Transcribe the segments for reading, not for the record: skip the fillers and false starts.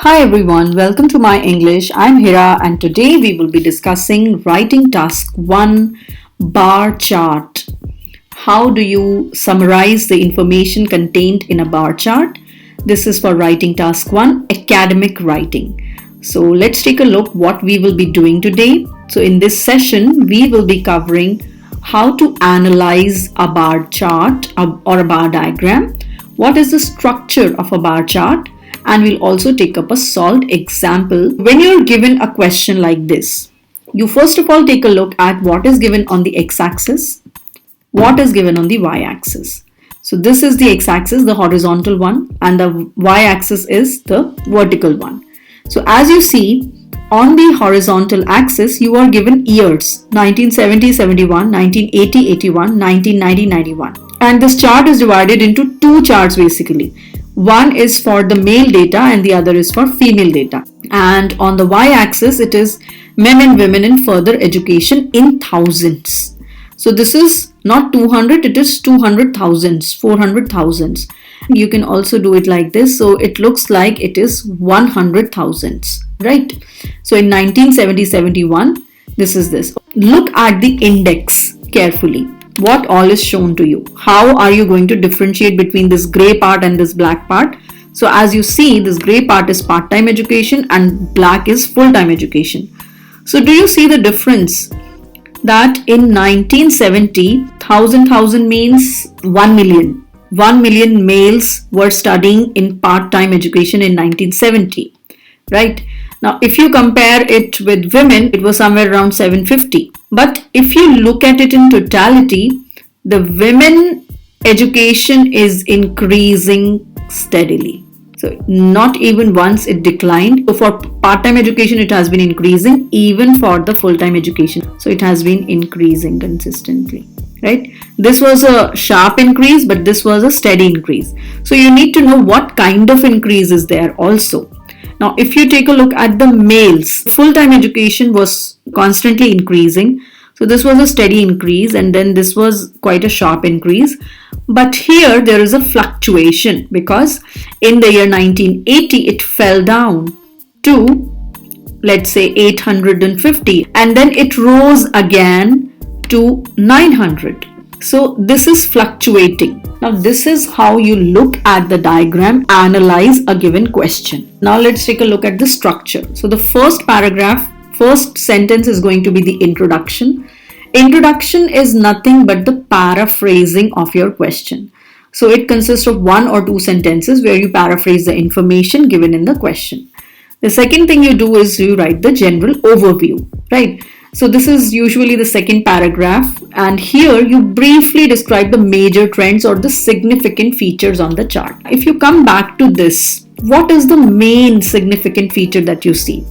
Hi everyone, welcome to my English. I'm Hira and today we will be discussing writing task 1 bar chart. How do you summarize the information contained in a bar chart? This is for writing task 1 academic writing. So let's take a look what we will be doing today. So in this session we will be covering how to analyze a bar chart or a bar diagram. What is the structure of a bar chart? And we'll also take up a solved example. When you're given a question like this, you first of all take a look at what is given on the x-axis, what is given on the y-axis. So this is the x-axis, the horizontal one, and the y-axis is the vertical one. So as you see, on the horizontal axis, you are given years 1970, 71, 1980, 81, 1990, 91. And this chart is divided into two charts basically. One is for the male data and the other is for female data. And on the y-axis, it is men and women in further education in thousands. So this is not 200, it is 200,000s, 400,000s. You can also do it like this. So it looks like it is 100,000s, right? So in 1970-71, this is this. Look at the index carefully. What all is shown to you. How are you going to differentiate between this gray part and this black part? So as you see, this gray part is part-time education and black is full-time education. So do you see the difference? That in 1970, 1,000 means 1 million. 1 million males were studying in part-time education in 1970, right? Now, if you compare it with women, it was somewhere around 750. But if you look at it in totality, the women education is increasing steadily. So not even once it declined. So for part-time education, it has been increasing, even for the full-time education. So it has been increasing consistently, right? This was a sharp increase, but this was a steady increase. So you need to know what kind of increase is there also. Now, if you take a look at the males, full-time education was constantly increasing. So this was a steady increase and then this was quite a sharp increase. But here there is a fluctuation because in the year 1980, it fell down to, let's say, 850 and then it rose again to 900. So this is fluctuating. Now this is how you look at the diagram, analyze a given question. Now let's take a look at the structure. So the first paragraph, first sentence is going to be the introduction. Introduction is nothing but the paraphrasing of your question. So it consists of one or two sentences where you paraphrase the information given in the question. The second thing you do is you write the general overview, right? So this is usually the second paragraph and here you briefly describe the major trends or the significant features on the chart. If you come back to this, what is the main significant feature that you see?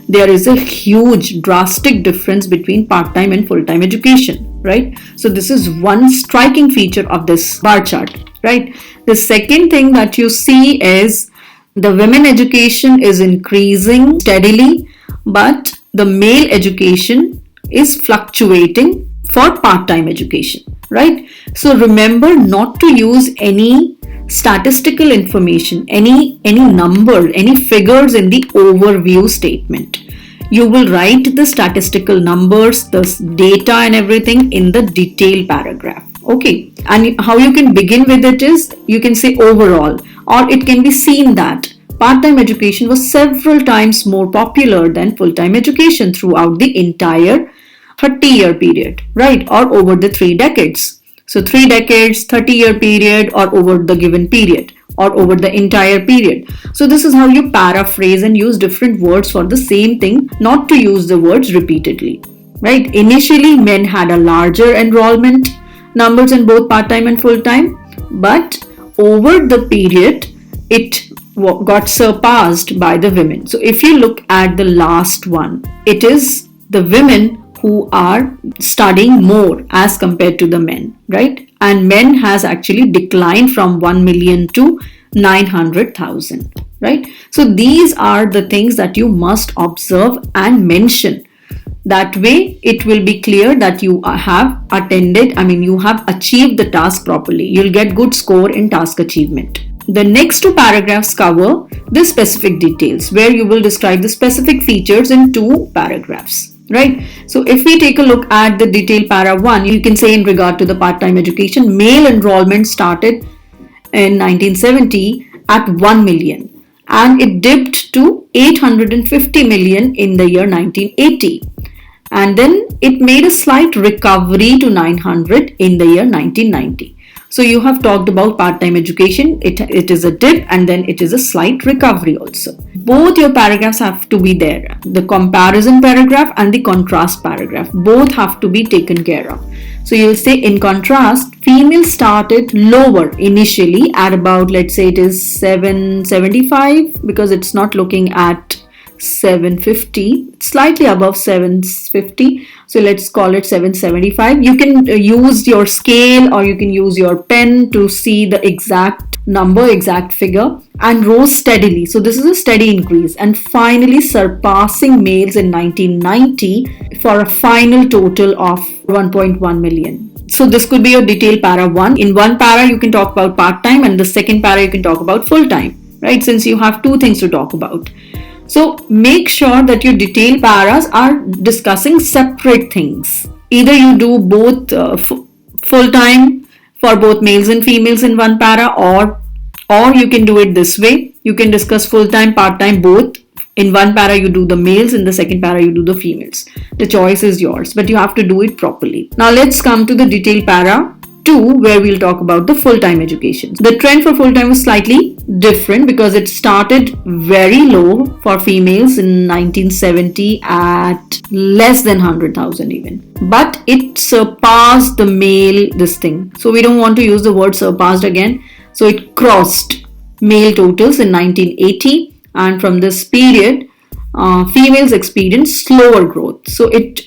There is a huge drastic difference between part-time and full-time education, right? So this is one striking feature of this bar chart, right? The second thing that you see is the women education is increasing steadily, but the male education is fluctuating for part-time education, right? So remember not to use any statistical information, any number, any figures in the overview statement. You will write the statistical numbers, the data and everything in the detailed paragraph. Okay, and how you can begin with it is you can say overall, or it can be seen that part-time education was several times more popular than full-time education throughout the entire 30-year period, right? Or over the 3 decades. So 3 decades, 30-year period, or over the given period, or over the entire period. So this is how you paraphrase and use different words for the same thing, not to use the words repeatedly, right? Initially, men had a larger enrollment numbers in both part-time and full-time, but over the period, it got surpassed by the women. So if you look at the last one, it is the women who are studying more as compared to the men, right? And men has actually declined from 1 million to 900,000, right? So these are the things that you must observe and mention. That way it will be clear that you have achieved the task properly. You'll get good score in task achievement. The next two paragraphs cover the specific details, where you will describe the specific features in two paragraphs. Right? So if we take a look at the detailed para 1, you can say in regard to the part-time education, male enrollment started in 1970 at 1 million and it dipped to 850 million in the year 1980. And then it made a slight recovery to 900 in the year 1990. So you have talked about part-time education. It is a dip and then it is a slight recovery also. Both your paragraphs have to be there. The comparison paragraph and the contrast paragraph. Both have to be taken care of. So you'll say in contrast, females started lower initially at about, let's say it is 775 because it's not looking at 750, slightly above 750, so let's call it 775. You can use your scale or you can use your pen to see the exact number, exact figure, and rose steadily. So this is a steady increase and finally surpassing males in 1990 for a final total of 1.1 million. So this could be your detailed para 1. In one para you can talk about part-time and the second para you can talk about full-time, right? Since you have two things to talk about. So make sure that your detailed paras are discussing separate things. Either you do both full-time for both males and females in one para, or you can do it this way. You can discuss full-time, part-time, both. In one para you do the males, in the second para you do the females. The choice is yours, but you have to do it properly. Now let's come to the detailed para 2, where we'll talk about the full-time education. The trend for full-time was slightly different because it started very low for females in 1970 at less than 100,000 even. But it surpassed the male this thing. So we don't want to use the word surpassed again. So it crossed male totals in 1980, and from this period, females experienced slower growth. So it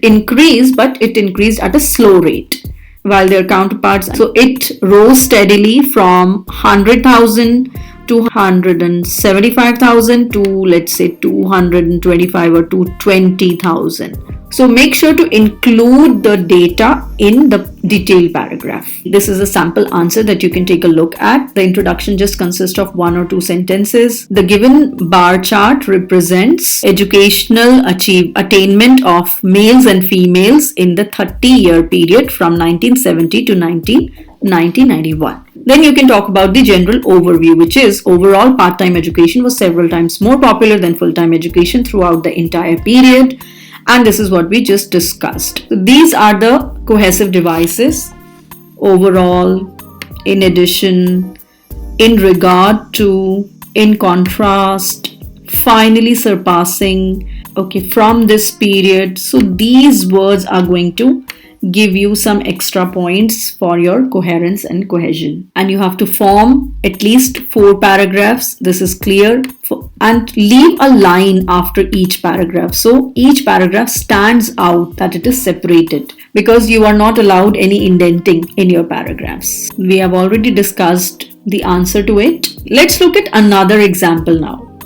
increased, but it increased at a slow rate, while their counterparts, so it rose steadily from 100,000 to 175,000 to, let's say, 225 or 220,000. So make sure to include the data in the detailed paragraph. This is a sample answer that you can take a look at. The introduction just consists of 1 or 2 sentences. The given bar chart represents educational attainment of males and females in the 30-year period from 1970 to 1991. Then you can talk about the general overview, which is overall part-time education was several times more popular than full-time education throughout the entire period. And this is what we just discussed. So these are the cohesive devices. Overall, in addition, in regard to, in contrast, finally surpassing, okay, from this period. So these words are going to give you some extra points for your coherence and cohesion. And you have to form at least 4 paragraphs. This is clear. And leave a line after each paragraph. So each paragraph stands out, that it is separated, because you are not allowed any indenting in your paragraphs. We have already discussed the answer to it. Let's look at another example now.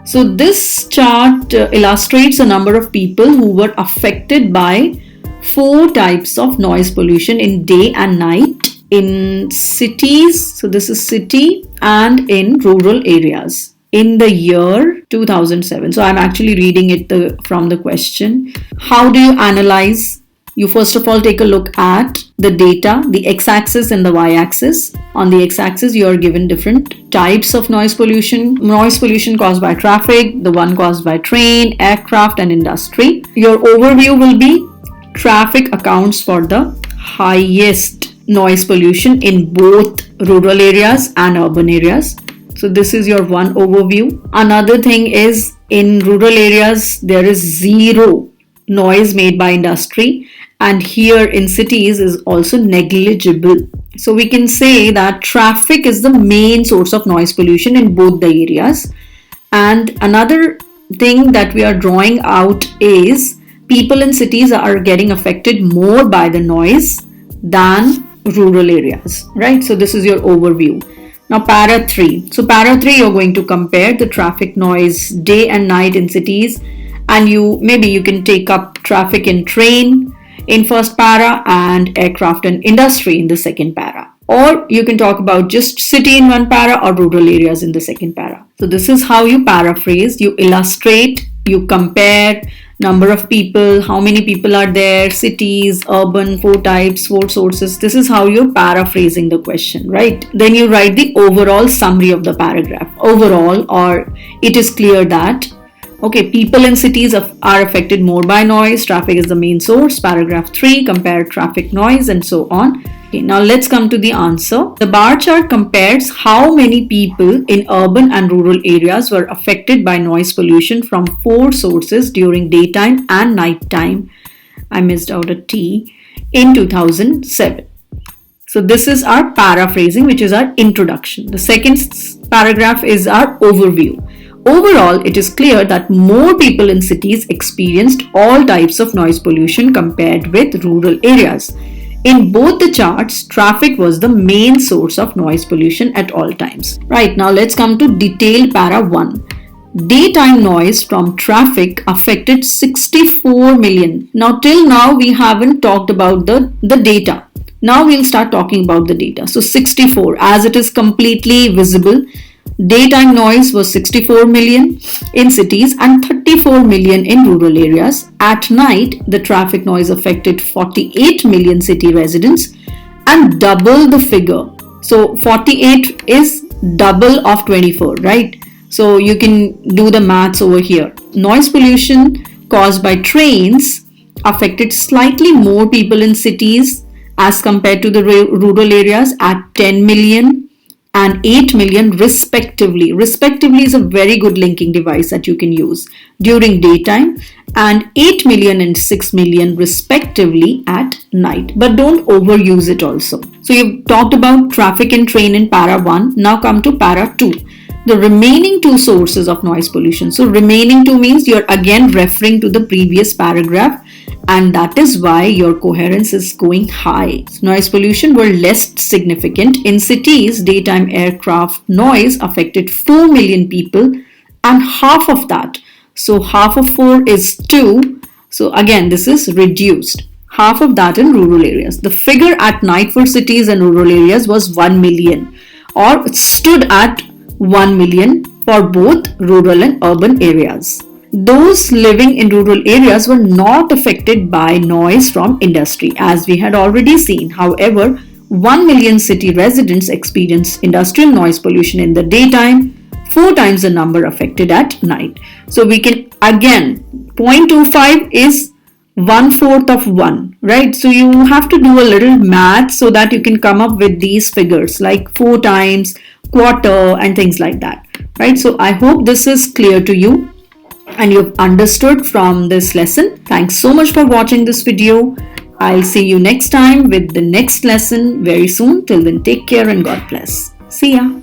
So this chart illustrates a number of people who were affected by 4 types of noise pollution in day and night in cities. So this is city, and in rural areas in the year 2007. So I'm actually reading it from the question. How do you analyze? You first of all take a look at the data, the x-axis and the y-axis. On the x-axis, you are given different types of noise pollution. Noise pollution caused by traffic, the one caused by train, aircraft and industry. Your overview will be traffic accounts for the highest noise pollution in both rural areas and urban areas. So this is your one overview. Another thing is, in rural areas, there is zero noise made by industry, and here in cities is also negligible. So we can say that traffic is the main source of noise pollution in both the areas. And another thing that we are drawing out is people in cities are getting affected more by the noise than rural areas, right? So this is your overview. Now para 3. So para 3, you're going to compare the traffic noise day and night in cities, and maybe you can take up traffic in train in first para and aircraft and industry in the second para. Or you can talk about just city in one para or rural areas in the second para. So this is how you paraphrase, you illustrate, you compare number of people, how many people are there, cities, urban, 4 types, 4 sources. This is how you're paraphrasing the question, right? Then you write the overall summary of the paragraph. Overall, or it is clear that okay, people in cities are affected more by noise. Traffic is the main source. Paragraph 3, compare traffic noise and so on. Okay, now let's come to the answer. The bar chart compares how many people in urban and rural areas were affected by noise pollution from 4 sources during daytime and nighttime. I missed out a T in 2007. So this is our paraphrasing, which is our introduction. The second paragraph is our overview. Overall, it is clear that more people in cities experienced all types of noise pollution compared with rural areas. In both the charts, traffic was the main source of noise pollution at all times. Right, now let's come to detailed para 1. Daytime noise from traffic affected 64 million. Now till now we haven't talked about the data. Now we'll start talking about the data. So 64, as it is completely visible, daytime noise was 64 million in cities and 34 million in rural areas. At night, the traffic noise affected 48 million city residents and double the figure. So 48 is double of 24, right? So you can do the maths over here. Noise pollution caused by trains affected slightly more people in cities as compared to the rural areas at 10 million and 8 million respectively. Respectively is a very good linking device that you can use during daytime, and 8 million and 6 million respectively at night. But don't overuse it also. So you've talked about traffic and train in para 1. Now come to para 2. The remaining 2 sources of noise pollution. So remaining 2 means you're again referring to the previous paragraph, and that is why your coherence is going high. Noise pollution were less significant. In cities, daytime aircraft noise affected 4 million people and half of that. So half of 4 is 2. So again, this is reduced. Half of that in rural areas. The figure at night for cities and rural areas was 1 million, or it stood at 1 million for both rural and urban areas. Those living in rural areas were not affected by noise from industry, as we had already seen. However, 1 million city residents experienced industrial noise pollution in the daytime, 4 times the number affected at night. So we can again, 0.25 is 1/4 of 1, right? So you have to do a little math so that you can come up with these figures like 4 times, quarter, and things like that, right? So I hope this is clear to you and you've understood from this lesson. Thanks so much for watching this video. I'll see you next time with the next lesson very soon. Till then, take care and God bless. See ya.